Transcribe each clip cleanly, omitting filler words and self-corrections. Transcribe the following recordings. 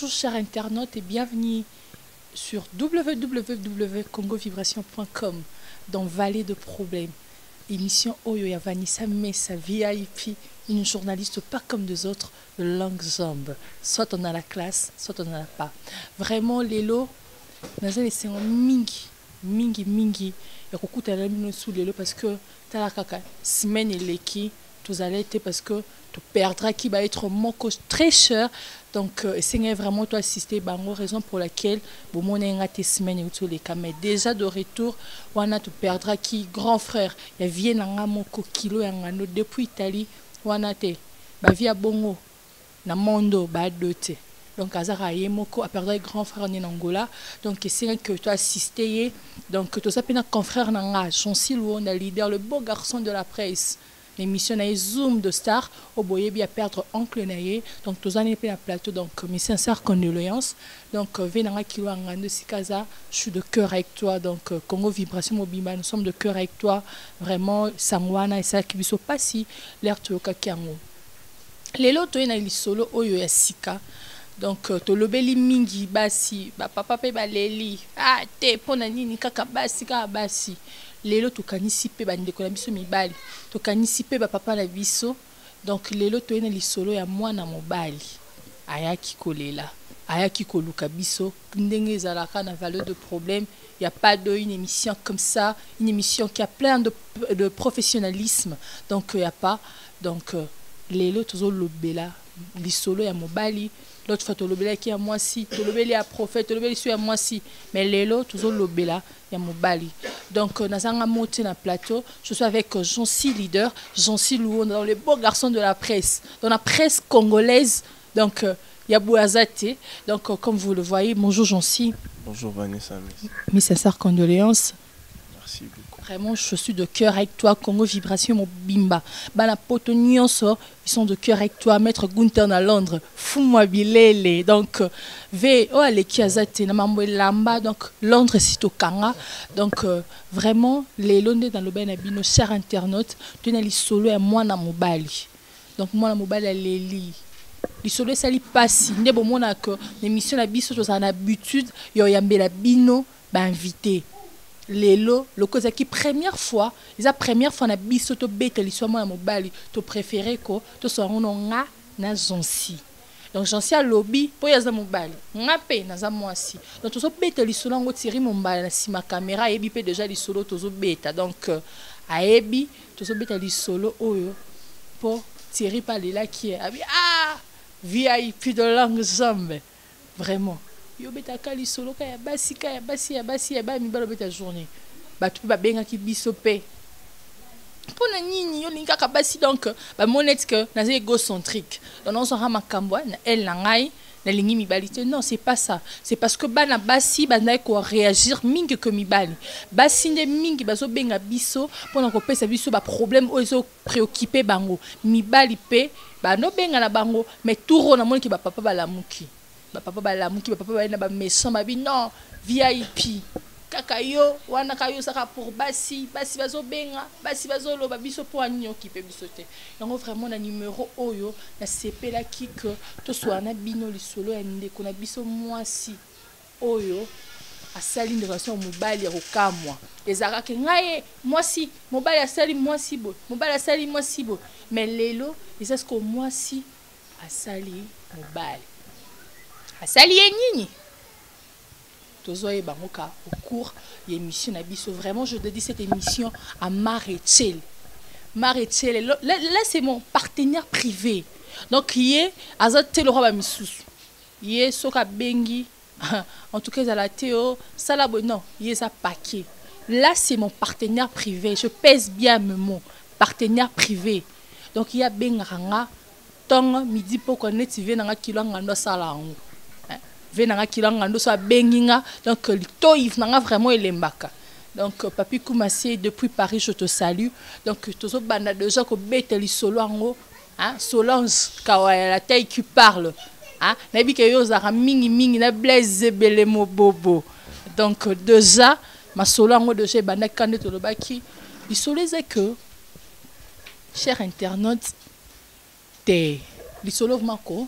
Bonjour chers internautes et bienvenue sur www.congovibration.com dans Vallée de Problèmes. Émission Oyo ya Vanessa Messa VIP, une journaliste pas comme des autres de langue zambe. Soit on a la classe, soit on n'en a pas. Vraiment, Lélo, nous avons laissé un mingi. Et beaucoup de gens sous Lélo parce que tu as la semaine et l'équipe, tous allez être parce que tu perdras qui va être mon coach très cher. Donc, c'est vraiment toi assister, bango, raison pour laquelle, bon, mon a tes semaines et tous les cas. Mais déjà de retour, on a tu perdras qui, grand frère, il vient à mon kilo et depuis Italie, on a te, bah, via bongo, na mondo, bah, doté. Donc, Azara Yemoko a perdu grand frère en Angola. Donc, c'est que tu as assisté. Donc, tu as un confrère Nanga, Jean-Cy Louonda, leader, le beau garçon de la presse. L'émission a Zoom de Star, au Boyebi à perdre Oncle Naye. Donc, tous les à plateau. Donc, mes sincères condoléances. Donc, Venanga Kiwanga de Sikaza, je suis de cœur avec toi. Donc, Congo Vibration Mobimba, nous sommes de cœur avec toi. Vraiment, Sangwana et ça qui ne sont pas si l'air Toyoka Kiango. Les lots, tu es solo, Oyo ya Sika. Donc, to lobeli mingi basi, ba papa pe ba leli. Ah, te pona nini kaka basi ka basi. Lelo to kanisi pe ba ndeko na biso mibali. To kanisi pe ba papa na biso. Donc, lelo to ena lisolo ya mwana mobali. Ayaki kolela. Ayaki koluka biso. Ndenge ezalaka na valeur de problème. Il n'y a pas une émission comme ça. Une émission qui a plein de professionnalisme. Donc, il n'y a pas. Donc, lelo tozo lobela. Lisolo ya mobali. L'autre fois, tu l'obéla qui est à moi si, tu l'obéla à prophète, tu l'obéla à moi si. Mais l'élo, tu l'obéla, il y a mon bali. Donc, nous avons monté dans le plateau. Je suis avec Jean-Cy leader, Jean-Cy Louon, dans les beaux garçons de la presse, dans la presse congolaise. Donc, il y a Bouazate. Donc, comme vous le voyez, bonjour Jean-Cy. Bonjour Vanessa. Mes sincères condoléances. Merci beaucoup. Vraiment, je suis de cœur avec toi, Congo Vibration Mobimba. Bana Potonion, ils sont de cœur avec toi, Maître Gunther à Londres. Fou-moi bilele. Donc, les Kiazate, Lamba, donc Londres, c'est au Kanga. Donc, vraiment, les Londres dans le Benabino, chers internautes, tu n'as les solo et moi na mobali. Donc, moi na mobali, elle est li. Les solo, ça li passe. Ne bon, moi, que l'émission la biso, tu as l'habitude, yo yambe la bino, bah, invité. Lelo, le cause qui première fois, la première fois na biso to bete li soit moi mobali, to préféré ko to so nga na Jean-Cy. Donc Jean-Cy a lobby po ya za mobali. Nga pe na za moi si. Donc to so bete li solo ngo tiri mobali na si ma caméra ebi pe déjà li solo to so beta. Donc a ebi to so beta li solo oyo po tiri pa lela qui est ah VIP de langue zambe. Vraiment. Yo beta kali solo ka ya basi ya ba mi balo beta journée ba tu ba benga ki biso pe pona nini yo linka ka basi donc ba monet que na égocentrique donc on sera makambo na elle na ngai na lingi mi balite non c'est pas ça c'est parce que bana basi bana ko réagir mingi que mi bali basi nde mingi bazo benga biso pona ko pesa biso ba problème ozo préoccupé bango mi bali pe ba no benga na bango mais touro na moni ki ba papa ba lamuki papa balamuki papa ba na ba méchant ba bi non VIP kaka yo wana kayo saka pour basi bazo benga basi bazo loba biso pour anyo ki pe biso te donc vraiment na numéro oyo na CP la ki que to soit na bino lisolo ya ndeko na biso mwasi oyo asali de façon mobali rokamwa ezaka ke ngaye mwasi mobali asali mwasi bo mobali asali mwasi bo mais lelo c'est ce que mwasi asali mobali asali nini tozoye bangoka au cours de l'émission nabiso vraiment je dédie cette émission à Maréchel. Là c'est mon partenaire privé donc il est azate le roi misusu il est soka bengi en tout cas à la théo salabo non il est ça paquet là c'est mon partenaire privé je pèse bien mes mots partenaire privé donc il y a benganga tong midi pour connaître tu viens dans kilo ngando sala venanga kilanga so benginga donc to if nanga vraiment elembaka donc papi Koumassi depuis Paris je te salue donc tozo banda déjà ko beteli solo ango hein Solange Kawaya la taille qui parle hein nabi ke yo zara mingi na Blaise Belemo bobo donc déjà ma solo ango de chez banda kande to lobaki il solo c'est que cher internaute te li solo mako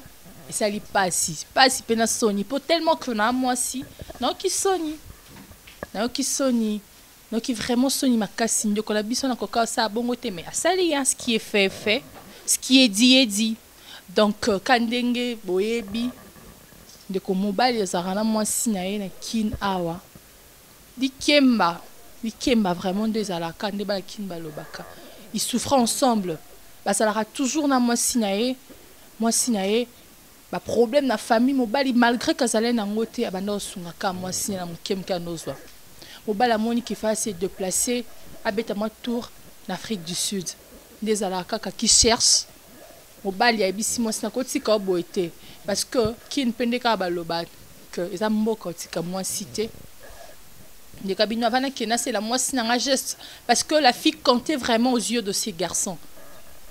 et ça li passe pena soni pour tellement que na moi si non qui soni non qui vraiment soni makasi ndeko la biso na koka sa bongo te mais asali ce qui est fait ce qui est dit donc kandenge boyebi ndeko mobali ezarana moi si na ye na kin awa dikemba vraiment deux alaka nde ba kin balobaka ils souffrent ensemble bah ça aura toujours na moi si na ye ba problème na famille mobali malgré que ça allait na ngote abanda osunga ka moi si na mukemka nozwa mobali amoni qui fa se déplacer abeta moi tour en Afrique du Sud des alaka qui cherche mobali ya bisi moi si na kotika boete parce que kin pendeka baloba que eza mboko tika moi cité de cabine avant que c'est la moi si na geste parce que la fille comptait vraiment aux yeux de ces garçons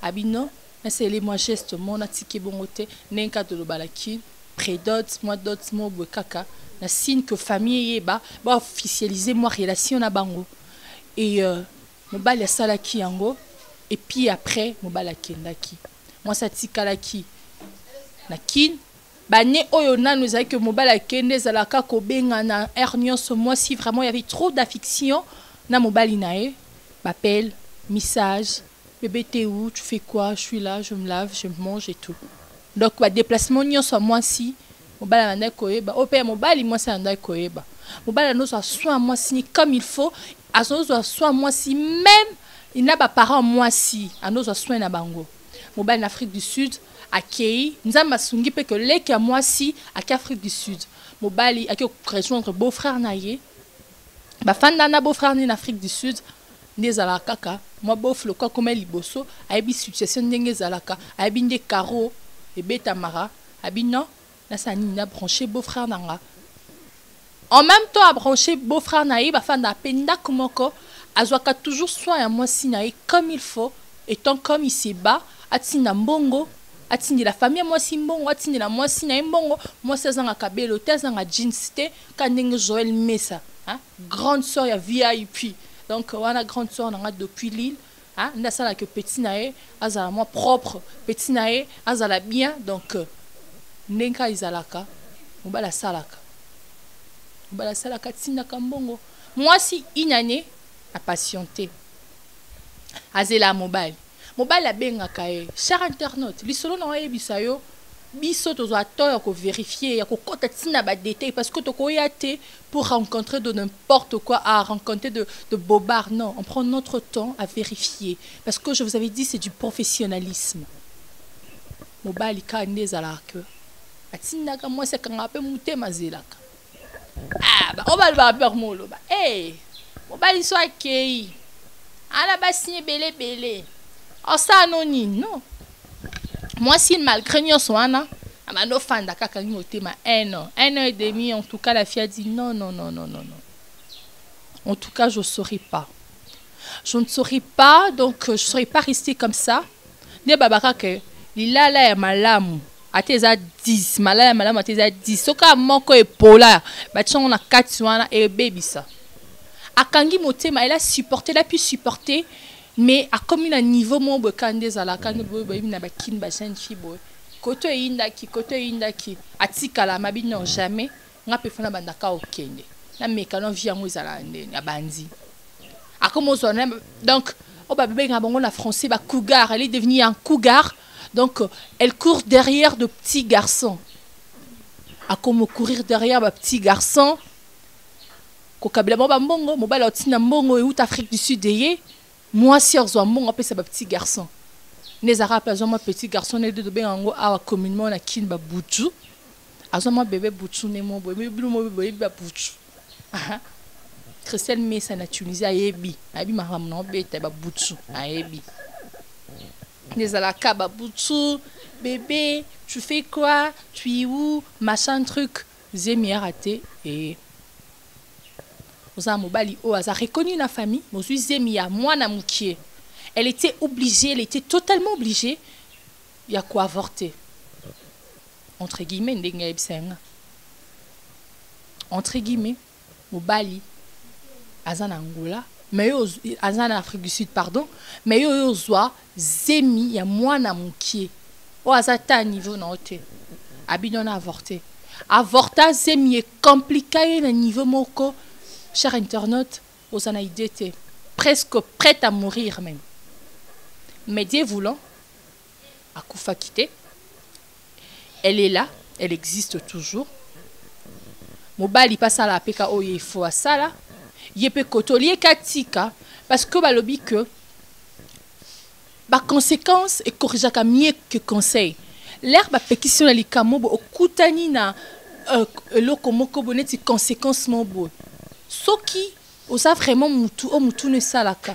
abino c'est les moi gestes mon atike bongote nenka de lobalaki prédote moi d'autres mots kaka na signe que famille ba officialiser moi relation na bango et mobali salaki yango et puis après mobali kendaki moi ça tikalaki na kin bane oyo nanu ezali que mobali kende zalaka ko benga na hernios moi si vraiment il y avait trop d'affection na mobali nae m'appelle message bébé t'es où, tu fais quoi, je suis là, je me lave, je mange et tout. Donc bah déplacement nyon soit moi si mobali anda koeba au père mobali moi ça anda koeba mobali no soit soin moi si comme il faut à soit soin moi si même il n'a pas parents moi si à nos soin na bango mobali en Afrique du Sud akei nzamba sungi pe que leki à moi si à Afrique du Sud mobali akei rejoindre beau-frère naie ba fanda na beau-frère en Afrique du Sud ndezala kaka moi bof le quoi comme liboso aibi situation ndenge zalaka aibi nde caro et beta mara abi non na sani na branché beau-frère nanga en même temps à brancher beau-frère naï ba fanda penda komoko azwaka toujours soin à moi si naï comme il faut étant comme il se bat atina mbongo atindi la famille moi si mbongo atindi la moi si naï mbongo moi c'est zanga kabelo tezanga jeans te kandenge Joël Messa hein grande sœur ya VIP donc on a grande sœur depuis Lille hein na sala que petit naé azala moi propre petit naé azala bien donc nenka izalaka mobala salaka tina kambongo moi si inane a patienté azela mobile a bengaka e cher internaute lisolo na yebisa yo biso tozo atoya ko vérifier ya ko kota tina ba détail parce que to ko yate pour rencontrer de n'importe quoi à rencontrer de bobard non on prend notre temps à vérifier parce que je vous avais dit c'est du professionnalisme mobali ka ndezalaka atinda ka moi c'est quand appé mutema zelaka ah ba obal ba permolo ba eh mobali so akei ala ba signé belé oh ça anonyme non moi si malgré nous soana amano fanda kaka ngotema 1 an et demi en tout cas la fille a dit non en tout cas je ne saurais pas donc je ne saurais pas rester comme ça ne babaka que lilala ya malamu ateza 10 malaya malamu ateza 10 soka moko epola ba tshona 4 wana e bebisa akangi motema elle a pu supporter mais à comme un niveau mon bekande zala kande boy na ba kin ba jeune fille boy koto indaki atikala mabi non jamais nga pe fana bandaka okende na mekano via ngo zala ndeni abandi akomo zona donc o ba bebe nga bongo na français ba cougar elle est devenue un cougar donc elle court derrière de petits garçons akomo courir derrière ba petits garçons ko kabila ba mbongo mobala otina mbongo e out Afrique du Sud eye moi si on mon appelle ça petit garçon les arabes ont moi petit garçon les deux ben en a communément na kin ba bouchou azoma bébé bouchou ne mon bébé bébé ba bouchou ah Christelle Messa na Tunisie ayebi abi maram no beta ba bouchou ayebi les alaka ba bouchou bébé tu fais quoi tu es où machin truc zemi raté et mobali o a reconnu la famille mozui zemia mwana mukie elle était obligée elle était totalement obligée il y a quoi avorter entre guillemets ndenge ebsenga entre guillemets mobali azana Angola mais azana Afrique du Sud pardon mais yo zwa zemi ya mwana mukie o azata niveau na hotel Abidon a avorté. Avorta, c'est mieux compliqué à niveau moko. Cher internaute, aux anaïdés, presque prête à mourir même. Mais Dieu voulant, à Koufa quitté, elle est là, elle existe toujours. Mobali passe à la peka o il faut à ça là. Yepe kotolier katika parce que balobi que ba conséquence et corrigeaka mieux que conseil. L'air ba pétition na likamo bo okutani na eloko moko boneti conséquence mobo. Soki osa vraiment mutu o mutu ne salaka.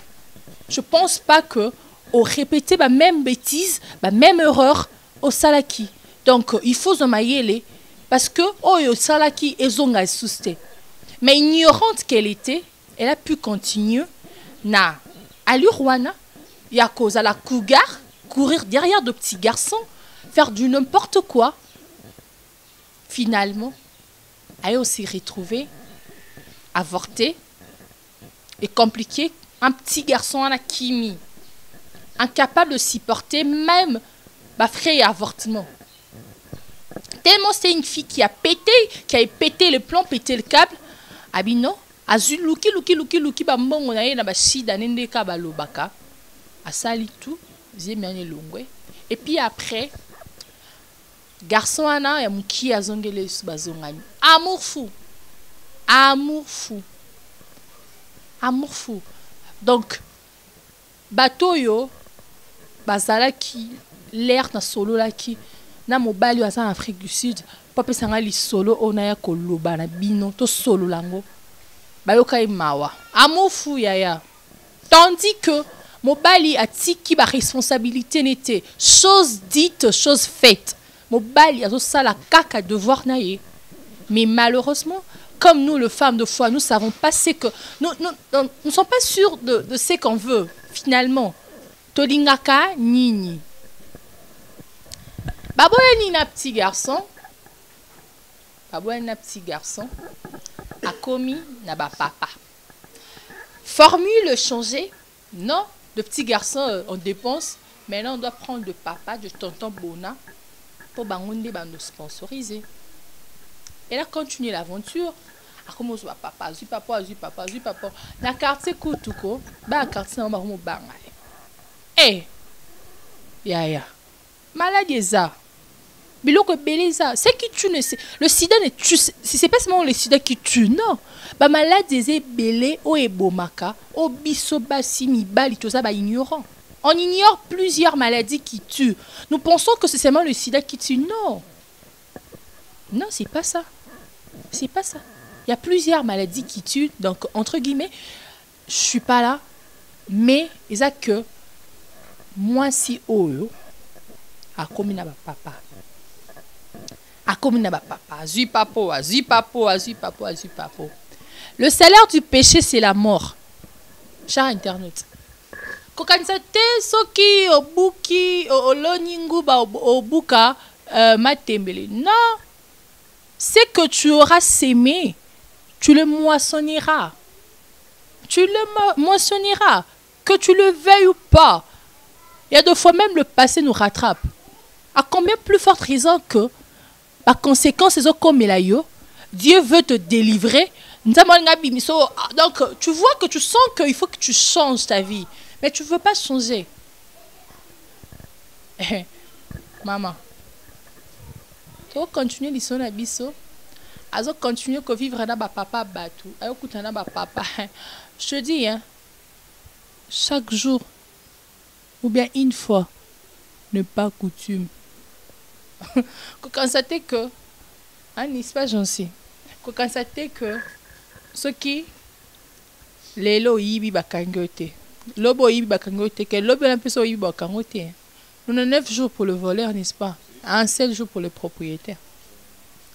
Je pense pas que au répéter la même bêtise, la même erreur au salaki. Donc il faut zomayele parce que au salaki ezonga susté. Mais ignorante qu'elle était, elle a pu continuer na allure il y a cause à la cougar, courir derrière de petits garçons, faire du n'importe quoi. Finalement, elle a aussi retrouvé avorté et compliqué un petit garçon à la Kimi, incapable de s'y porter, même frère avortement. Tellement c'est une fille qui a pété le plomb, pété le câble. Abino, azu luki ba mbongo na ye na ba shida nende ka ba lobaka. Asali tout, zemiane longwe. Et puis après, garçon ana ya muki azongele bazongani. Amour fou. Amour fou. Amour fou. Donc bateau yo bazala ki l'air na solo la ki na mobali wa en Afrique du Sud papa sanga li solo onaya koloba na bino to solo lango bayoka mawa amour fou yaya tandis que mobali atiki ba responsabilité n'était chose dite chose faite mobali azo sala kaka devoir na ye mais malheureusement comme nous les femmes de foi nous savons pas ce que nous sommes pas sûrs de ce qu'on veut finalement tolingaka nini baboyani na petit garçon a commis na ba papa formule changer non de petit garçon on dépense maintenant on doit prendre de papa de tonton Bona pour bangonde bando sponsoriser. Elle a continué l'aventure. A commencé à papa, zu papa. Na quartier Koutuko, ba quartier na marumo banga. Ya. Maladie ça. Biloko beleza, c'est qui tue ne sais. Le sida ne tue, c'est pas seulement le sida qui tue, non. Ba maladie zé belé o ebomaka, o biso basi mibali to ça ba ignorant. On ignore plusieurs maladies qui tuent. Nous pensons que c'est seulement le sida qui tue, non. Non, c'est pas ça. C'est pas ça. Il y a plusieurs maladies qui tuent. Donc, entre guillemets, je suis pas là. Mais, il y a que moi, si oyo, a commis na papa. A commis na papa. Azu papo. Le salaire du péché, c'est la mort. Cher Internet. Kokansate soki obuki oloningu ba obuka matembele. Non. C'est que tu auras sémé, tu le moissonneras. Tu le moissonneras, que tu le veuilles ou pas. Il y a des fois même le passé nous rattrape. À combien plus forte raison que, par conséquent, c'est comme Dieu veut te délivrer. Donc, tu vois que tu sens qu'il faut que tu changes ta vie. Mais tu ne veux pas changer. Maman. Tu vas continuer l'histoire na biso. Azo continuer que vivre na ba papa batu. Ayo kutana ba papa. Je te dis hein. Chaque jour ou bien une fois n'est pas coutume. Qu'on constate que n'est-ce pas j'en sais. Qu'on constate que ce qui lelo yibi bakangote. Lobo yibi bakangote que lobo na peso yibi bakangote. Nous avons 9 jours pour le voleur, n'est-ce pas? Un seul jour pour le propriétaire.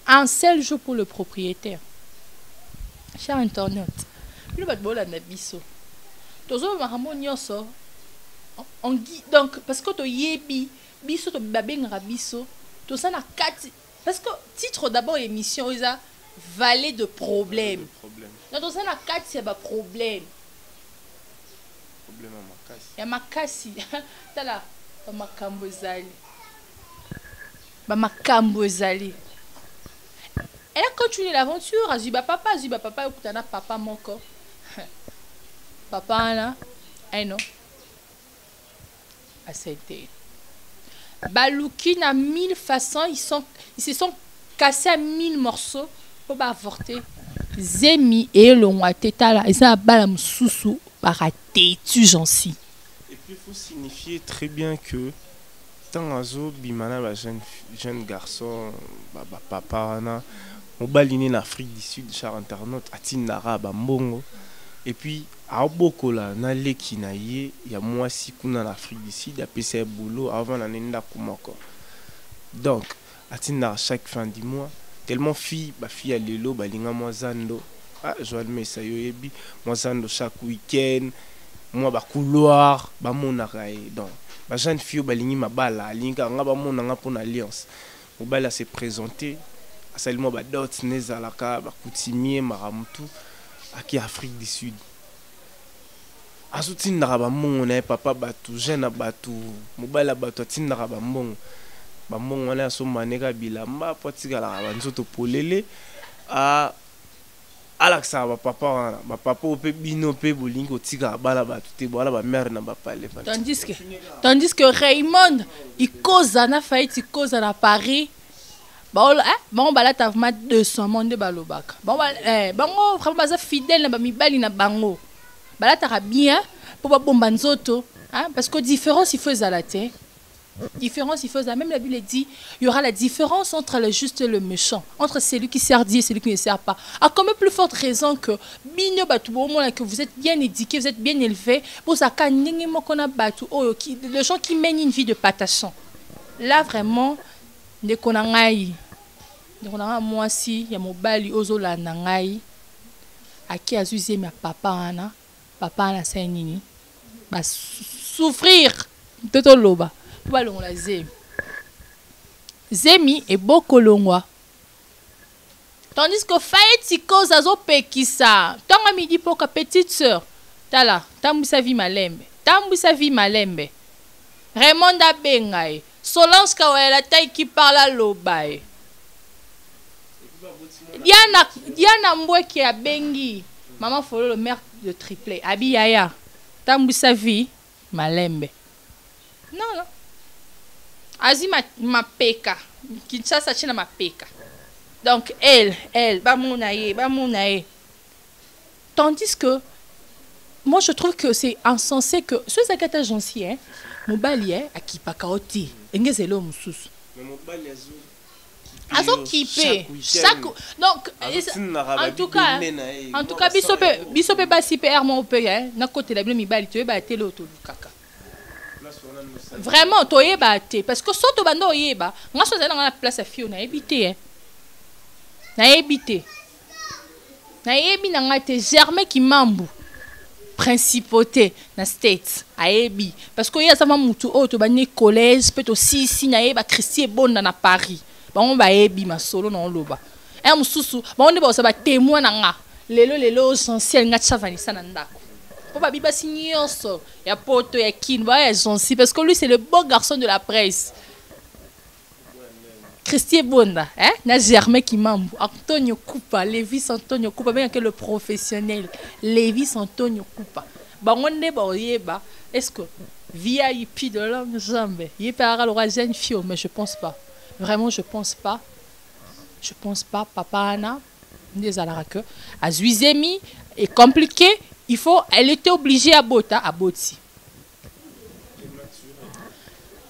Un seul jour pour le propriétaire. Cher internaute, donc, parce que tu yebi, biso to babengara biso, to ça na kati. Parce que titre d'abord émission, ils a vallée de problèmes. Donc, ça na kati, c'est un problème. Problème à makasi. Ya makasi. Tala, makambo zali. ba makambo ezali. Elle a continué l'aventure, azuba papa okutana papa moko. Papa là, non. Accepté. Balouki na 1000 façons, ils se sont cassés à 1000 morceaux pour avorter. Zemi et le Ouateta, ils ont bala msusu baraté tu gensi. Et puis il faut signifier très bien que tant azo bimana ba jeune garçon papa na mobalini en Afrique du Sud char internaute atinara ba mbongo et puis a bokola na leki na ye ya mwasi kuna en Afrique du Sud a pesa boulot avant la nenda kumoko. Donc atinara chaque fin du mois tellement fille à lelo balinga mwazando Joël Messa yoyebi mwazando chaque week-end moi ba couloir ba monaka donc ba jeune fille balingi mabala linga nga ba monanga pour alliance mobala se présenter seulement ba dot nezalaka ba coutumier maramutu aki Afrique du Sud asutinaka ba mona papa batu jeune batu mobala batu atinaka ba mbongo wana so maneka bilamba potikala ba nzoto polele a alaksa ba papa ope bino pe bolingo tika bala batu te bola ba mère na ba pale tandis que Raymond il cause na faillite il cause na Paris bon bala ta vraiment 200 monde balobaka bango vraiment baza fidèle na ba mibali na bango bala ta bien pour ba bomba nzoto parce que différence il faut zalaté. Différence, il faut ça. Même la Bible dit, il y aura la différence entre le juste et le méchant, entre celui qui sert Dieu et celui qui ne sert pas. À quand même plus forte raison que que vous êtes bien éduqué, vous êtes bien élevé, pour ça les gens qui mènent une vie de patasson. Là vraiment, les konangai, moi si il y a mon bali ozola nangai, à qui a usé ma papa ana c'est nini, bah souffrir de ton loba. Zemi et Bokolongwa. Tandis que Faïti cause azo pekisa. Tanga midi pour ka petite sœur. Tala, tambu sa vie malembe. Raymond Abengaye. Solange Kawela taille qui parle à l'obaye. Diana Mbwe qui a bengi. Maman Folo le maire de Triplé. Abiyaya. Tambu sa vie malembe. Non. Azi ma peka. Kinshasa china ma peka. Donc elle, ba mounaye. Tandis que moi je trouve que c'est insensé que ceux qui sont gentils mon bali a qui pas kaoti. Engezelo mususu. Mais mon bali azo kipe chaque donc en tout cas bisope basi pr mon pe na côté la mi bali tu ba télé autolukaka. Vraiment toyeba te parce que soto bando yeba nga so zana na place à fio na ebité na ebité na ebi na ngate Germain qui mambu principauté na States a ebi parce que ya sama mutu auto ba ni collège peut aussi si na eba Christie bonda na Paris ba on ba ebi masolo na loba mususu ba on ba so ba témoin na nga lelo essentiel nga chavanisa na ndako. Papa Biba Signoso, il y a Poto, il y a Kinba, il y a Jonsi, parce que lui c'est le beau garçon de la presse. Christie Bonda, na Germain qui m'ambu, Antonio Coupa, Lévis Antonio Coupa, bien que le professionnel, Lévis Antonio Coupa. Bah on est bah yeba, est-ce que VIP de l'homme jamais, il peut avoir le roi jeune fille, mais je pense pas. Vraiment je pense pas. Je pense pas. Papa Anna, des alaraka, Azuizemi est compliqué. Elle était obligée à bota à boti.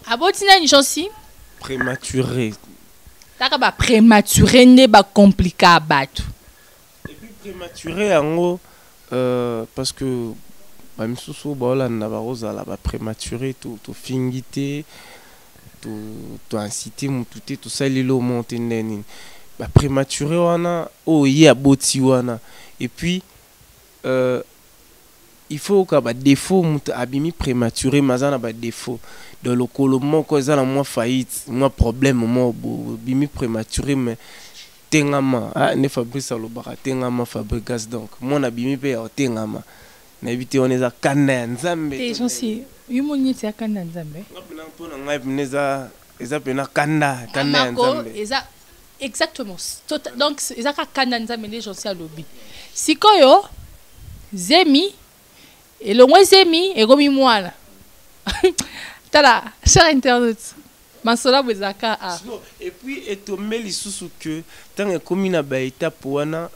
À boti na njonsi prématuré. Taka ba prématuré ne ba compliqué à battre. Et puis prématuré en gros parce que ba misusu ba la na ba rosa la ba prématuré to fingité to inciter mututé to salilo monter neni. Ba prématuré wana o yi a boti wana et puis il faut que ba défaut abimi prématuré mazana ba défaut dans le colomo ko za na moi faillite moi problème moi bimi prématuré mais tengama ne Fabrice Alobara tengama Fabrice donc mon abimi pe tengama na éviter on est à Kana Nzambe t'es gentil yumoni t'es à Kana Nzambe ngapena mpona ngai neza eza pena kanda ya nzambe eza exactement donc eza ka kanda nzambe nde Jansi alobi sikoyo zemi elongwe zemi ekomi mwana tala cher internaute masola bwezaka et puis etombe lisusu que ntango ekomi na baétape wana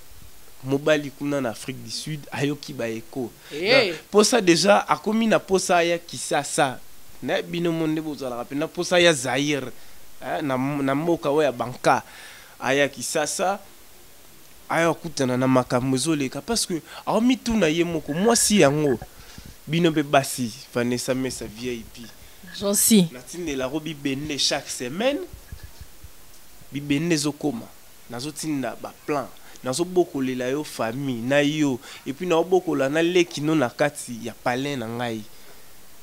mobali kuna na Afrique du Sud ayoki baeko posa déjà akomi na posa ya Kisasa na bino monde bozalaka pe na posa ya Zaire na mboka oyo ya Banka aya Kisasa aya kutana na makambo ezoleka parce que aomi tuna ye moko mwasi yango bino be basi Vanessa Mesa VIP Jansi natindela ko bibende chaque semaine bibende zokoma nazotinda ba plan nazobokolela yo famille na yo et puis na obokola na leki no na kati ya palin na ngai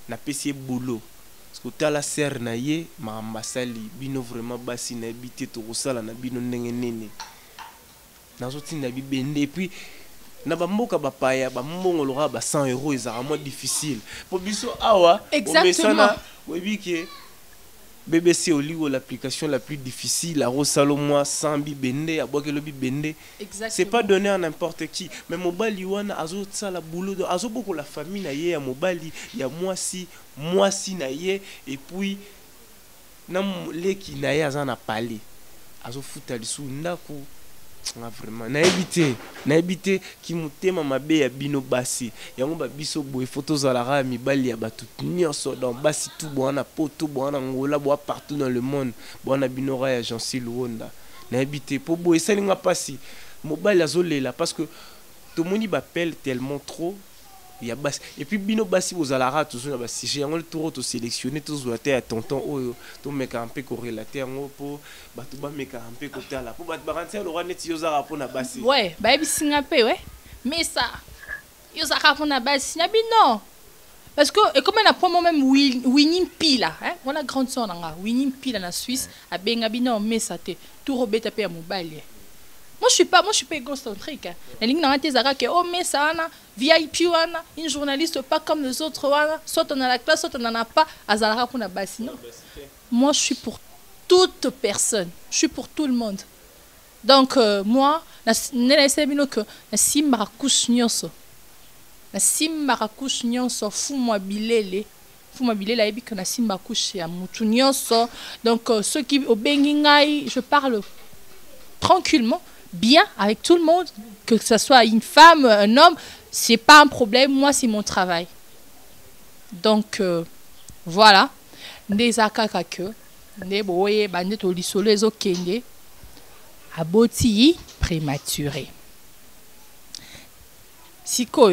na pesi boulot parce que tala ser na ye ma ambasali bino vraiment basi na habité to kosala na bino ndenge nene nazotinda bibende et puis na bamboka bapaya bambongolora ba 100 € ezaka moins difficile pour biso awa exactement webike BBC Oligo l'application la plus difficile à Rosalo moi sans bibende à boire le bibende c'est pas donné à n'importe qui mais mobali wana azo ça la boulot de azo beaucoup la famille na ye à mobali ya moi si na ye et puis nam le qui na ye azana parler azo futa lisu ndako vraiment na évité qui mutema mabe ya bino basi yango ba biso boy photos à la mibali ya batu nyonso dans basi tout boana poto boana ngola boa partout dans le monde boana binora ya Jansi Luonda na évité po boy salinga pasi mobali azolela parce que tout moni bapelle tellement trop ya basi et puis bino basi vous alara toujours na basi j'ai yango le tour auto sélectionner tous la terre tonton oyo to meka un peu corrélater ngo po batu ba meka un peu kotala po batu barantia le roi net yozara po na basi ouais ba bisinga pe ouais mais ça yozara po na basi na bino parce que et comme on a pour même winning pila hein on a grande sœur nga winning pila na Suisse a benga bino mais ça te tout robeta pe ya mobali. Moi je suis pas égocentrique. La ligne dans tes que oh mais ça ana VIP wana une journaliste pas comme les autres wana soit on a la classe soit on en a pas azalaka pour na basi non. Moi je suis pour toute personne, je suis pour tout le monde. Donc moi na sebino que na simba couche nyonso. Na simba couche nyonso fu moi bilele ebi que na simba couche ya mutu nyonso. Donc ceux qui au bengingai je parle tranquillement bien avec tout le monde, que ce soit une femme, un homme, c'est pas un problème. Moi, c'est mon travail. Donc, voilà. Des akakake, des boye, bandit au lisolo, les okende, aboti prématuré. Siko,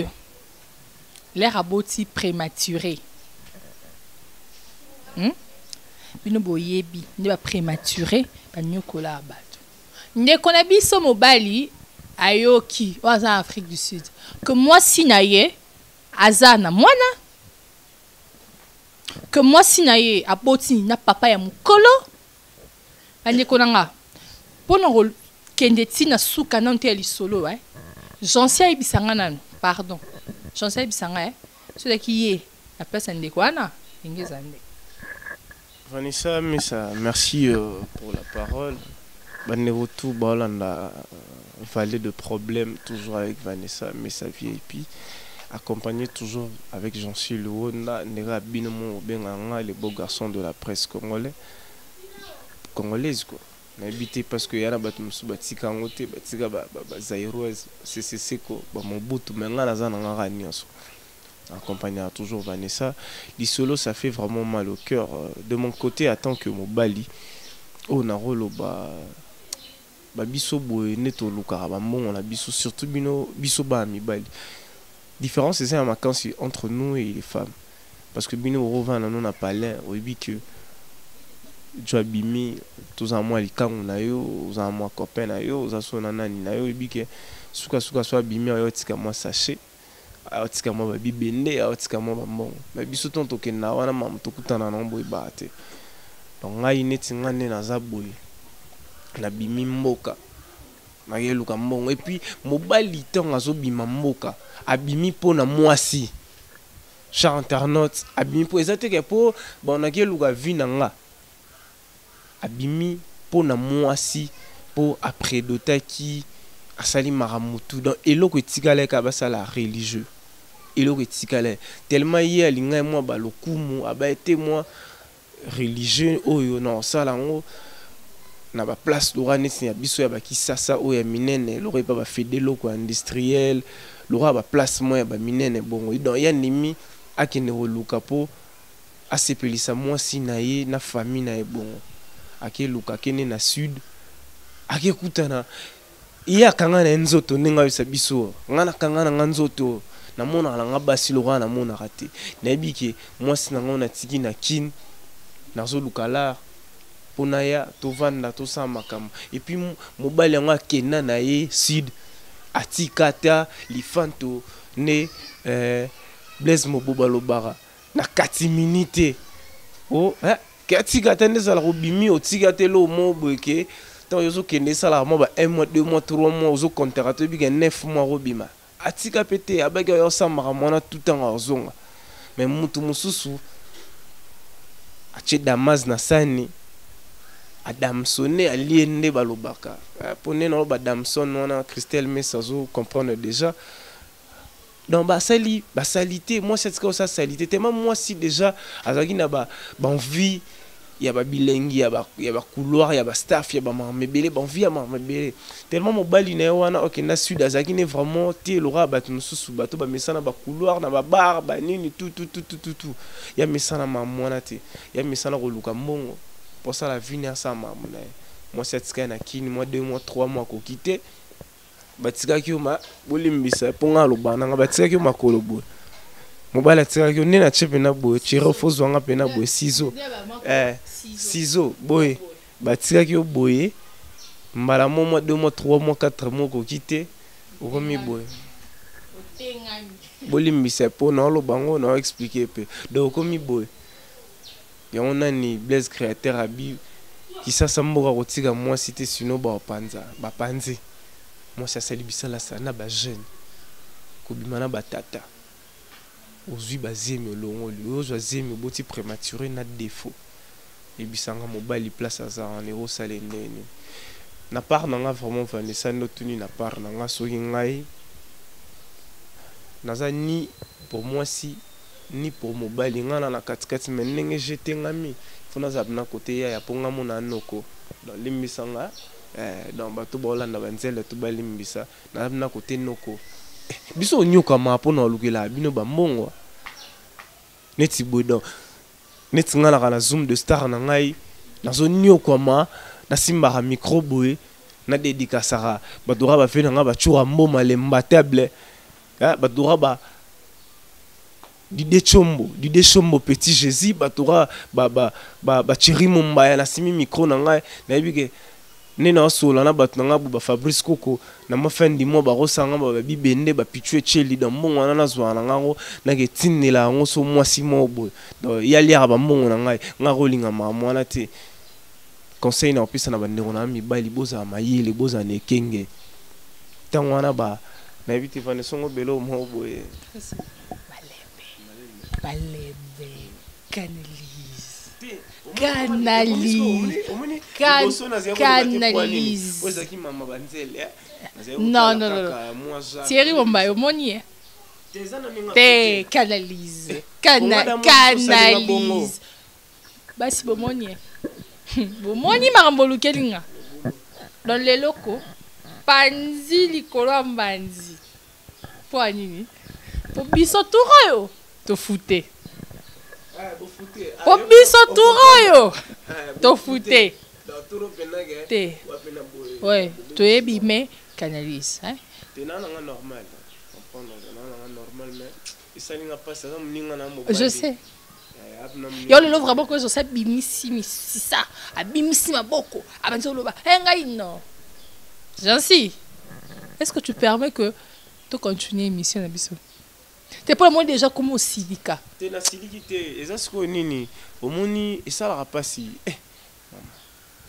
l'air aboti prématuré. Bino boye bi, ne ba prématuré, ba nyokola abatu. Ndeko na biso mobali ayoki waza Afrique du Sud que moi sinaye azana mwana que moi sinaye aboti na papa ya mukolo ndeko nanga pono kende tina suka na nte lisolo Jansi ibisanga nanu pardon Jansi ibisanga ceux qui est la place ndeko wana ngezande Vanessa Mesa merci pour la parole. Tout balanda valet de problème toujours avec Vanessa Mesa VIP accompagné toujours avec Jansi Luonda nera binomo benganga les beaux garçons de la presse congolaise quoi n'habité parce que yana batu musubatika ngote batika ba zairoise c'est ko ba mobutu menga nazana ngara nyonso accompagné toujours Vanessa l'isolo ça fait vraiment mal au cœur de mon côté en tant que mobali on a rolo ba biso boye neto lukara ba mbongo na biso surtout biso ba mibali différence c'est un vacances entre nous et les femmes parce que bino revana non na palin oyebi que tu abimi tous en moi likangu na yo za moi copain na yo za sona nani na yo oyebi que suka so abimi yo tika moi sachet atika moi ba bibende atika moi ba mbongo ba biso tonto ke na wana mam tokutana na mboy bate donc ngai neti ngane na za boye la bimi mboka mayeluka mbongo et puis mobali tonga zo bima mboka abimi pona mwasi cher internaute abimi po ezate ke po bon nakeluka vi nanga abimi pour na mwasi pour après dotaki asali maramutu donc eloko etikala ka basala religieux eloko etikala tellement ye alinga moi ba lokumu aba été moi religieux oyo non sala ngo na ba place lora neti ya biso ya bakisasa oyo ya minene lora pa ba fede loko industriel lora ba place moi ya ba minene bongo donc ya nimi akene roluka po asepelisa mwasi na ye na famille na ye bongo ake luka kene na sud ake kutana iya kanga na nzoto ninga bisa biso ngana kanga na nzoto na mona la ngabasi lora na mona raté na biki mwasi na ngona tiki na kin na zo lukala pona ya to vanda to sa makam et puis mobali nga kena na ye sud atikata lifanto ne Blaise Moboba Lobara na 4 minutes oh katikata ne sala robimi otikate lo moboke tant yozo kene sala mo ba 1 mois 2 mois 3 mois ozo contracte bi 9 mois robima atika pete abaka yo samara mona tout en ozonga mais mutu mususu ache Damas na sani Adamsone aliende balobaka pone na ba Damson wana Christelle Messazo comprendre déjà dans ba salité moi c'est que ça salité tellement moi si déjà azaki na ba envie ya ba bilengi ya ba couloir ya ba staff ya ba mebele ba envie ya mebele tellement mobali na wana OK na sud azaki ne vraiment te lora batu mususu bato ba mesana ba couloir na ba bar ba nini tout ya mesana mamwana te ya mesana roluka mbongo pour ça la vie na sa mamuna moi c'est que na kini moi 2 mois 3 mois ko quitter batika kioma bolimbisa ponga lobana nga batika kioma kolobo mobala tika kio nena chepe na boy chiro fozo nga pena boy ciseaux ciseaux boy batika kio boy mbala mois 2 mois 3 mois 4 mois ko quitter okomi boy bolimbisa pona lobango na expliquer pe donc okomi boy ya on a ni Blaise créateur abi qui ça samboka kotika moi cité sino ba panza ba panzi moi ça salibisa la sana ba jeune kobimana batata ozui bazemi longo lui ozwa zemi boti prématuré na défaut et bisanga mobali place à en euro salendeni na part nanga vraiment Vanessa notuni na part nanga soki ngai naza ni pour moi si ni pour mobali ngana na katikati mais ndenge jeté ngami fona zabna côté ya ponga mona noko dans limbisanga dans bato bolanda banzela to balimbisa na zabna côté noko biso nyoka ma pona lukela bino ba mbongo neti bodo neti ngana kana zoom de star na ngai nazo nyoka ma na simba ha micro boy na dédicace badura ba fe nga ba chura mboma le mbatable badura ba Dide Chombo Petit Jésus batura ba Thierry Mumbaya na simi micro na ngai na yebike nena sola na batu nga ba Fabrice Koko na ma fin du mois ba rosanga ba bibende ba pitue cheli dans mbongo na zwa na ngo na ke tinela ngo so mwasi mobo donc yali ba mbongo na ngai nga rolinga ma mwana te conseil na opisa na bandeko na mi bali boza mayele boza ne kenge tangwana ba na yebite fane songo belo mobo Balebe, canalise. Non. Thierry Bomba, omoni. Te canalise. Canalise. Basi bomoni. Bomoni marambolu kelinga. Dans les locaux, panzi likolo mbanzi. Po anini? Po biso turo. To fouté. Po biso turo to fouté. Te. Ouais, to ebi mais canalise, hein. Te na nga normal. Comprendre na normal mais ça n'inga pas ça mninga na mo. Je sais. Yo le vraiment que je sais bimisi ça, abimisi maboko, abanzo loba. Ngai non. J'en suis. Est-ce que tu permets que tu continues l'émission na biso? T'es pas moi déjà comme au Silika. T'es na Siliki et ça ce qu'on nini. Omoni et ça la rapasi.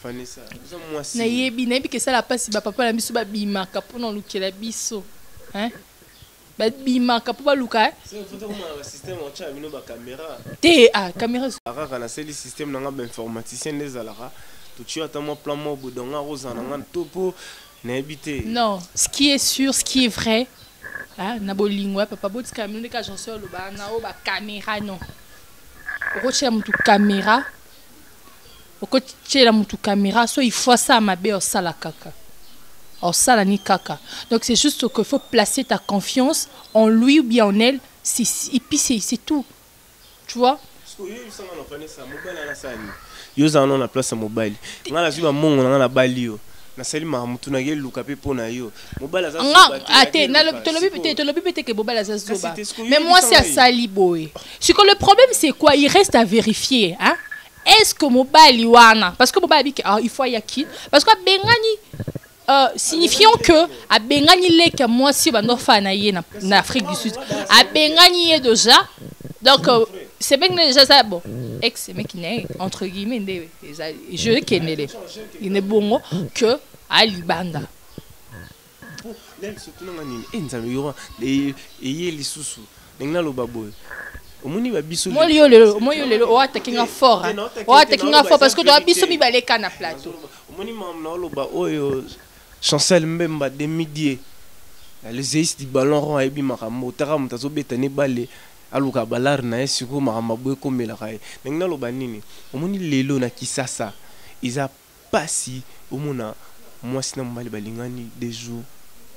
Vanessa, ça moi si. Na yebi que ça la passe ba papa la biso ba bima kapona lukela biso. Hein? Ba bima kapo luka. C'est photo comme un système on tient ba caméra. Te caméra. Ara kana c'est le système nanga ba informaticien les alara. tu as tellement plan mo bodonga rozana ngan topo na habité. Non, ce qui est sûr, ce qui est vrai, hein, na bolingwa papa boti kamino ka chanceur lo ba na o ba caméra non. Okochela mutu caméra. Okochela mutu caméra, so il faut ça mabe au sala kaka. Au sala ni kaka. Donc c'est juste qu'il faut placer ta confiance en lui ou bien en elle, et puis c'est tout. Tu vois? Yo za na place mobile. Ngala ziba mongo na bali yo. Na sali ma mutu na ye luka pe pona yo. Mobile za zoba. Ate na le tolobi peut-être que mobile za zoba. Mais moi c'est à sali boy. Ce que le problème c'est quoi? Il reste à vérifier, hein? Est-ce que mobile wana parce que mobile il faut y qui parce que bengani signifiant que a bengani leka moi si ba no fa na ye na Afrique du Sud. A bengani est déjà donc c'est bien déjà ça bon ex mec né entre guillemets je kenele il n'est bon que à Libanda surtout na nini enzabe yo eye lisusu ngina lo baboy omoni ba biso moi yo le o atakinga fort o atakinga fort parce que do biso mi baleka na plateau omoni mam na lo ba oyo Chancel Mbemba demi-dié les éisses du ballon rond a ebi makambo tara mutazo betane balé aluka balar na esiko makamba boye komela kae ngina lo banini omoni lelo na Kisasa iza pasi omona moi sina mbali balingani 2 jours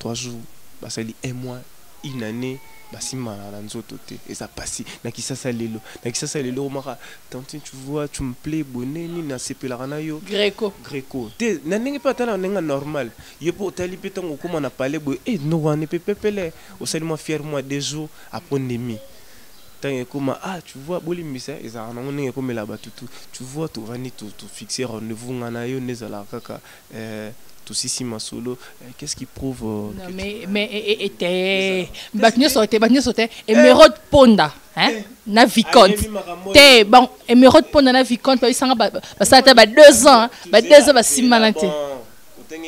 3 jours basali 1 mois une année basima na nzoto te eza pasi na Kisasa lelo maka tantine tu vois tu me plais boneni na sepelaka na yo Greco te na ndenge pa tala nenga normal yepo tali petango koma na parler boye no wane pepele au sali moi fier moi 2 jours après demi tant comme tu vois bolimbisa eza na ndenge comme la batutu tu vois tu vani tu fixer rendez-vous ngana yo nezala kaka tout si ma solo qu'est-ce qui prouve non mais était batnyo sauté émeraude ponda hein na vicomte te bon émeraude ponda na vicomte ba isanga ba ça ba 2 ans ba 2 ans ba simanante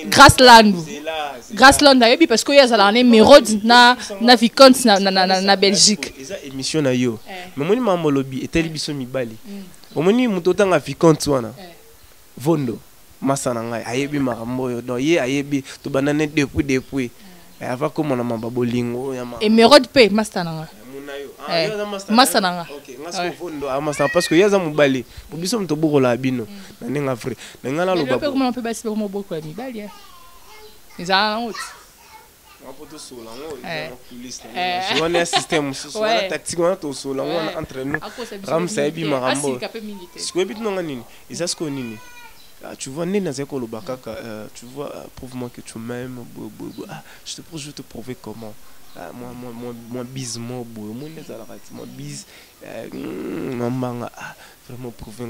Grassland ayebi parce que y a za na émeraude na vicomte na Belgique eza émission na yo mais moni mambo lobi eteli biso mibali omoni mutotanga vicomte wana vondo masana ngai ayebi makambo yo donc ye ayebi to banane depuis ava comme na mamba bolingo ya ma émeraude pe masana ngai masana ngai OK ngasko vondo amasa parce que yaza mobali biso mto bokola bino na nenga vrai na ngala lo babo comment on peut basi pour mo bokola mibali ezala na oti mapoto sola ngo je on est système sola tactique on to sola on entre nous ram sayebi makambo siko bit no nganini isasko nini. Tu vois, tu vois, prouve-moi que tu m'aimes. Je vais te prouver comment. Moi, bise, moi, bise, vraiment prouver.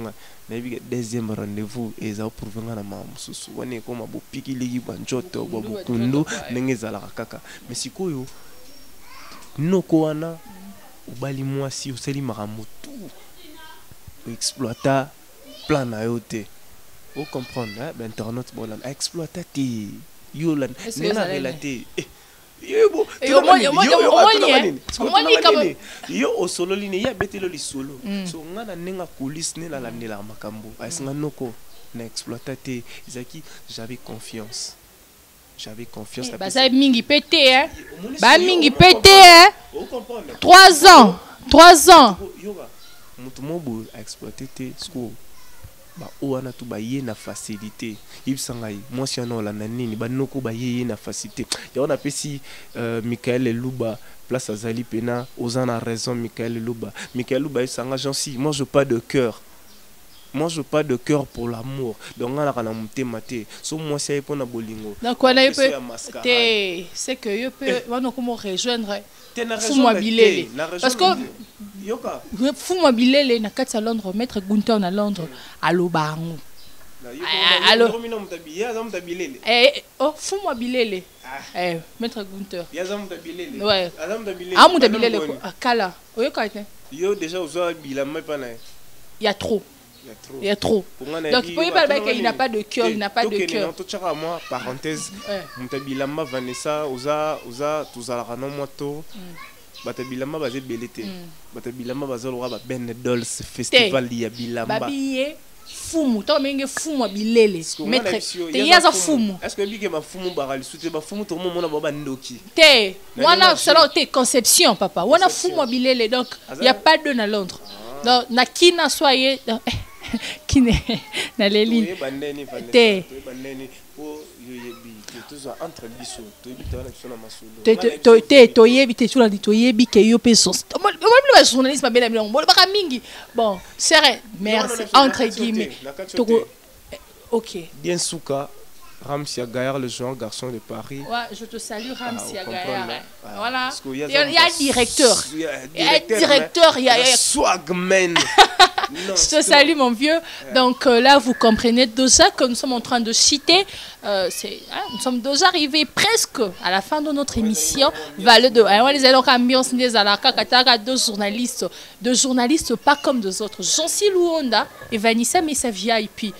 Deuxième rendez-vous, et ça prouve que on est comme un piqué, les banjoto, bokundo, kaka. Mais si quoi, no koana, ubali moi si au seli maramotu, exploita plan à yote. Vous comprenez, hein? Ben, internaute, bon, là, exploiter tes yolan, n'est-ce relaté. Yo au solo ligne, ya betelo li solo. So ngana nenga coulisse ne la landela makambo. Asinga noko na exploiter tes izaki, j'avais confiance. Bah ça mingi pété hein. Bah mingi pété hein. 3 ans. Yoga. Mutumobo a exploité tes sco. Ba oana tu ba ye na facilité ibsangai moi si on la nani ba noko ba ye na facilité ya on appelle si Michael Luba place azali pena ozana raison Michael Luba isanga gentil moi je pas de cœur pour l'amour donc on a kana mutema te so moi si pour na bolingo donc on a peut c'est que yo peut on comment rejoindre Fou-moi bilele parce que Fou-moi bilele na kati à Londres maître Gunther na Londres à Lobango allo Fou-moi bilele maître Gunther ouais muta bilele kala oyoka te yo déjà ozo bilama pa na il y a trop. Donc il n'a pas de cœur, il n'a pas de cœur. Moi parenthèse, mutabilamba Vanessa, oza tuzala no moto. Batabilamba bazé belete. Batabilamba bazolo ba Ben Dolls festival ya bilamba. Babiye fumu to menge fumu bilele maître te yaza fumu est-ce que bike ma fumu barali soute ba fumu to mona baba ndoki te wana sala te conception papa wana fumu bilele donc il y a pas de na Londres donc na kina soyez kine na leli te toyebi te sur la toyebi ke yo peso le journaliste bela bela baka mingi bon c'est merci entre guillemets ok bien souka Ramsia Gaillard, le jeune garçon de Paris. Ouais, je te salue Ramsia Gaillard. Voilà. Il y a directeur. Il y a directeur, il y a swagman. Je te salue mon vieux. Donc là, vous comprenez déjà que nous sommes en train de citer. Nous sommes déjà arrivés presque à la fin de notre émission. Deux journalistes pas comme deux autres. Jean-Cy Luonda et Vanessa Messa VIP.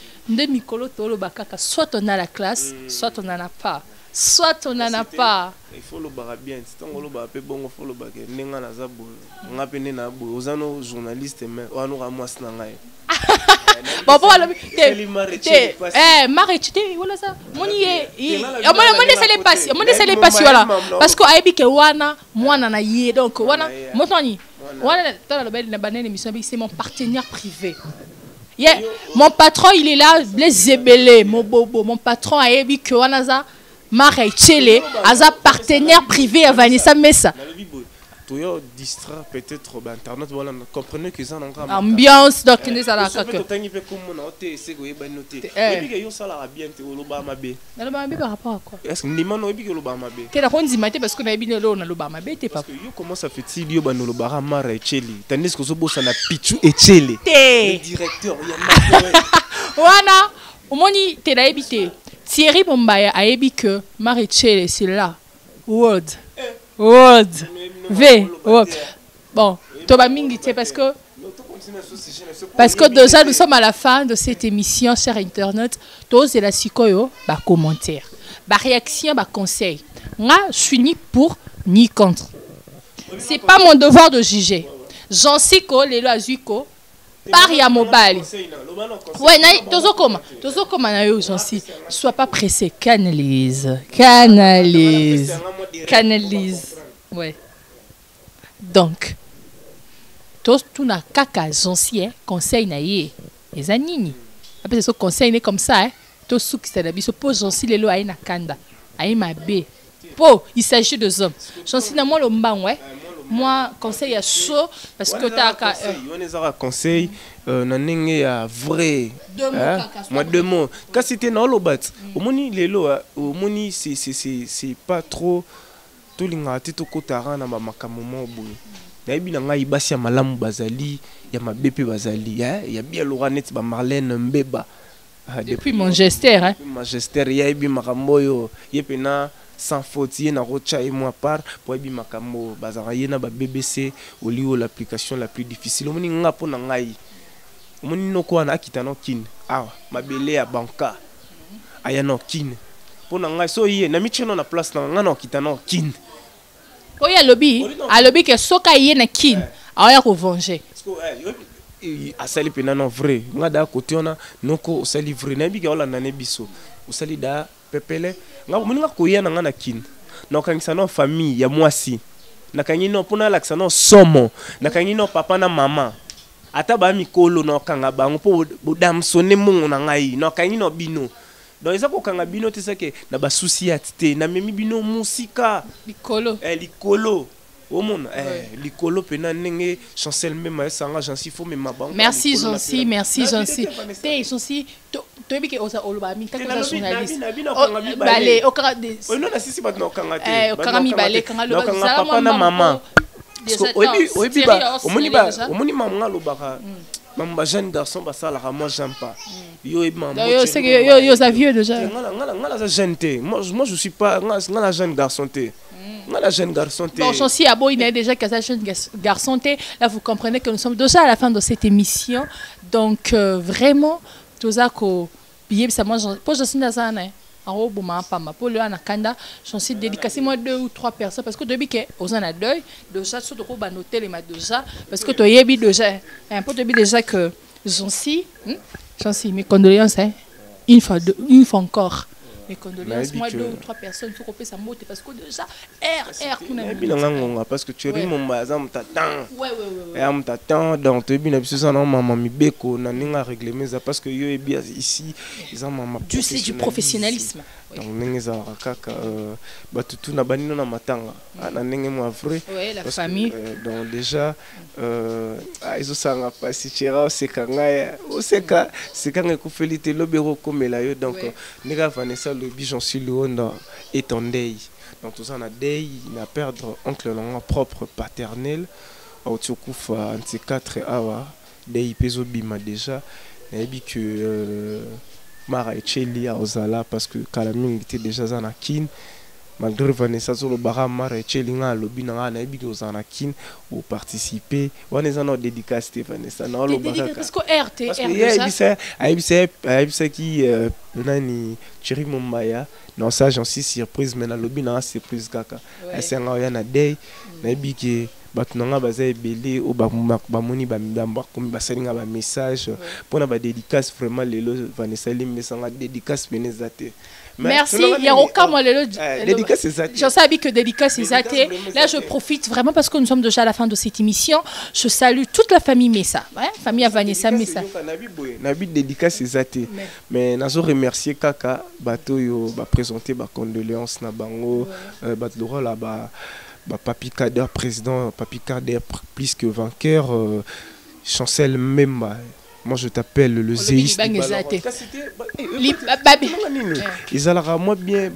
Soit on a la classe, soit on n'en a pas. Soit on n'en a pas. Il faut le barrer bien. Si on le barre bon, il faut le barrer. N'enga na zabo. On a peine na bo. Aux anneaux journalistes mais on aura moins na ngai. Bon voilà. Marechite voilà ça. Moni laisser les passer. On laisser les passer voilà. Parce que aibi ke wana mwana na yé donc wana motoni. Wana dans la belle na banane émission c'est mon partenaire privé. Yeah. Mon patron il est là, Blaise Zebele, mon bobo, mon patron a ébi que wanaza Marie Chele, aza partenaire privé à Vanessa Messa. Tu es distrait peut-être internet voilà comprenez que ça n'engage ambiance donc n'est ça là que tu as fait comme on a été c'est que ben noté et puis que yo ça la bien te Obama B na Obama B par rapport à quoi est-ce que ni man obi que Obama B que la konzi maté parce que na bino lo na Obama B te pas parce que yo comment ça fait-il yo ban Obama Marie Chele tandis que zo bossa na Pichu et Chele le directeur il y a wana omoni te na ebité Thierry Bombaya a ébi que Marie Chele c'est là World V. Bon, Thomas Mingi, parce que déjà nous sommes à la fin de cette émission, cher internet. Tous et la sikoyo, bah commentaire, bah réaction, bah conseil. Moi, je suis ni pour ni contre. C'est pas mon devoir de juger. J'en sais que les lois zuko. Pari à mobile. Ouais, tozo comme na yo j'en sais. Sois pas pressé, canalise. Ouais. Donc, tout na kaka j'ancien conseil na yé. Les anini. Après ce conseil n'est comme ça, hein. Tout sou qui s'est biso po j'ancien les lois na kanda. Aïe ma bé. Po, il s'agit de hommes. J'ancien na moi le mbang ouais. Moi conseil à chaud parce que t'as on les a conseil na nenge ya vrai moi deux mots quand c'était na lobat omoni lelo omoni c'est pas trop tout linga tito kotara na makambo mobu na ibi na ngai basi ya malamu bazali ya mabepe bazali ya bien Loranet ba Marlène Mbeba depuis mon gesteur hein magistère ya ibi makambo yo yepena sans faute y na rocha et moi part pour ibi makambo bazara yena ba BBC au lieu l'application la plus difficile omoni nga pona ngai omoni noko na akitano kin mabele ya banka aya no kin pona ngai so ye na michino na place na nga no kitano kin ko ya lobby que soka ye na kin aya ko venger asali pena non vrai nga da côté ona noko osali vrai na bi ke ola na nebiso osali da pepele nga moninga koya na nga na kin na kangisa no famille ya mwasi na kangi no pona la no somo na kangi no papa na mama ata ba mikolo no kanga bango po bodam sonne mungu na ngai no kangi no bino donc eza ko kanga bino te seke na ba souci atite na memi bino musika likolo likolo omona likolo pena nenge chancel même sanga jansi fo même bango merci Jansi te Jansi to bi ke osa oloba mi ka ko journaliste balé o ka de no na sisi bat no kanga te o kanga mi balé kanga lo ba papa na mama oyebi ba omoni mama lobaka mama jeune garçon ba sala moi j'aime pas yo c'est que yo ça vieux déjà ngala za jeune te moi je suis pas ngala jeune garçon te ngala jeune garçon te bon Jansi abo il est déjà que jeune garçon te là vous comprenez que nous sommes déjà à la fin de cette émission donc vraiment tout ça ko billet ça moi pour Jansi nazana en haut bouma pama pour le anakanda j'en suis dédicacé moi 2 ou 3 personnes parce que depuis que aux en a deuil déjà surtout ko ba noter les ma déjà parce que to yebi déjà un peu depuis déjà que j'en suis Chancy, mes condoléances, hein. Une fois encore. Mes condoléances, moi, 2 ou 3 personnes, il faut couper sa moto parce que déjà, parce que tu es mon bazar, t'attends. Ouais. T'attends, donc tu es bien, puis ça, non, maman, mi beko, n'a réglé, mais parce que yo est bien ici, ils ont maman. Dieu, c'est du professionnalisme. Donc, n'engeza kaka, bah tout n'a pas ni non matanga, n'engez moi vrai. Ouais, la famille. Donc déjà, ils ont ça pas si chera, c'est quand c'est quand on fait le bureau comme là, donc n'ega Vanessa le j'en suis loin est en deuil. Donc tout ça on a deuil, il a perdre oncle non propre paternel au tsokufa entre 4 awa deuil peso bima déjà et que Mara Echeli a Ozala parce que Kalaming était déjà zanakin malgré Vanessa sur le bara Mara Echeli nga lobi na na ebi que zanakin ou participer on est en dédicace Vanessa na lo bara parce que RT parce que il qui nani Thierry Mombaya non ça j'en suis surprise mais na lobi na surprise kaka c'est nga ya na day na ebi que batunanga baza ebele o bamoni bamidamba comme basalinga ba message pour na ba dédicace vraiment lelo Vanessa limesanga dédicace benezate. Merci, il y a aucun mot dédicace exact. Je sais que dédicace exact. Là je profite vraiment parce que nous sommes déjà à la fin de cette émission. Je salue toute la famille Messa, famille à Vanessa Messa. Nabi dédicace exact. Mais nazo remercier kaka bato yo ba présenter ba condoléances na bango bat Laura là ba Papi Kader président, Papi Kader plus que vainqueur, Chancel Memba. Moi je t'appelle le zéiste. Ils allaient moi bien,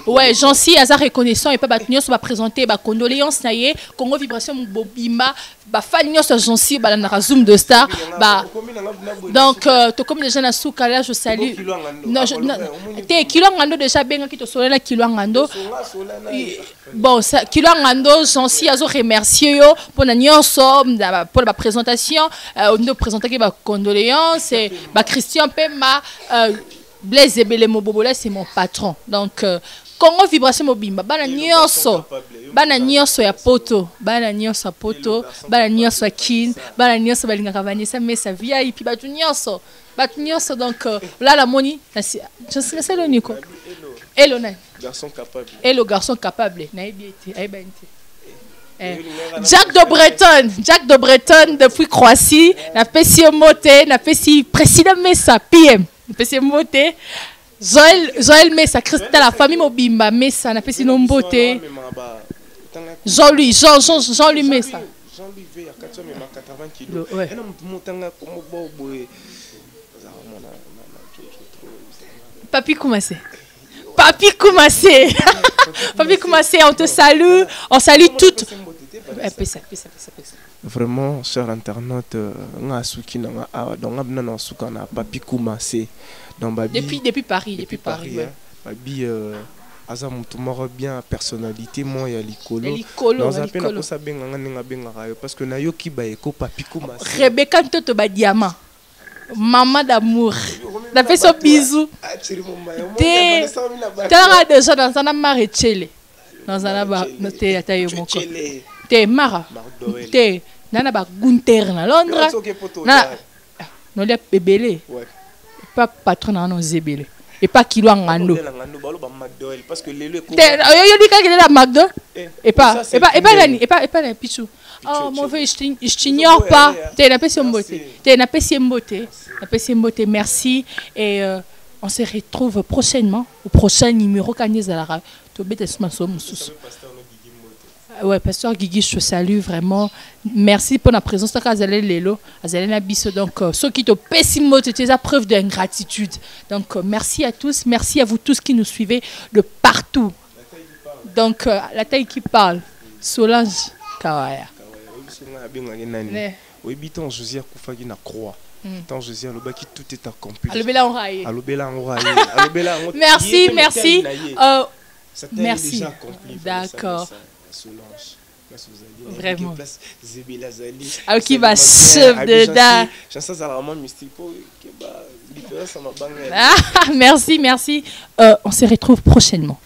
ouais, Jancy Azar reconnaissant et pas battre sur va présenter ba condoléances naie Congo Vibration Bobima ba fan sur Jancy ba na Zoom de Star ba donc to comme déjà na souka là je salue non te kilo ngando déjà benga ki to solela kilo ngando bon ça kilo ngando Jancy Azar remercier yo pour na nyonso pour la présentation présenter que ma condoléances et ma Christian Pema Blaise Ebele Mobobola c'est mon patron donc Congo Vibration Mobimba bana nyonso ya poto bana nyonso ya kin bana nyonso balinga Vanessa Messa via et puis batu nyonso donc là la moni je sais le Nico hello garçon capable na ebiete Jack de Breton depuis Croatie, n'a fait si moté, n'a fait si président Messa PM, n'a fait si moté. Joël Messa, Christelle, la famille Mobimba Messa, n'a fait si nomboté. Jean-Louis Messa. Jean-Louis veut à 80 kilos. Papi Koumassé. Papi Koumassé, on te salue, on salue toutes. Vraiment, chers internautes, Papi Koumassé. Depuis Paris. Babi, Azamoutoumara bien personnalité, moi et Likolo. Parce que Nayoki Baeko, Papi Koumassé. Rebecca Toto Badiama. Maman d'amour. On a fait son bisou. T'es déjà dans un marechele. Dans un bar, t'es Mara. T'es Nana Gunther na Londres. Non, les bébélés. Pas patron à nos zébélés. Et pas Kilo Ngando. Parce que les lieux. Et pas la pichou. Oh, mauvais, je t'ignore pas. T'es la beauté. Merci. Et on se retrouve prochainement au prochain numéro Kanyzalara. Ouais, pasteur Guigui, je te salue vraiment. Merci pour la présence de Kazalé Lelo, Azalena Bisso. Donc, ceux qui te pessiment, c'est la preuve d'ingratitude. Donc, merci à tous. Merci à vous tous qui nous suivez de partout. Donc, la taille qui parle, Solange Kawaya. Oui, tant Josiah Koufagi na croix. Tant Josiah Lobaki tout est accompli. Merci. Merci. D'accord. Vraiment. Qui va chef dedans. Merci. On se retrouve prochainement.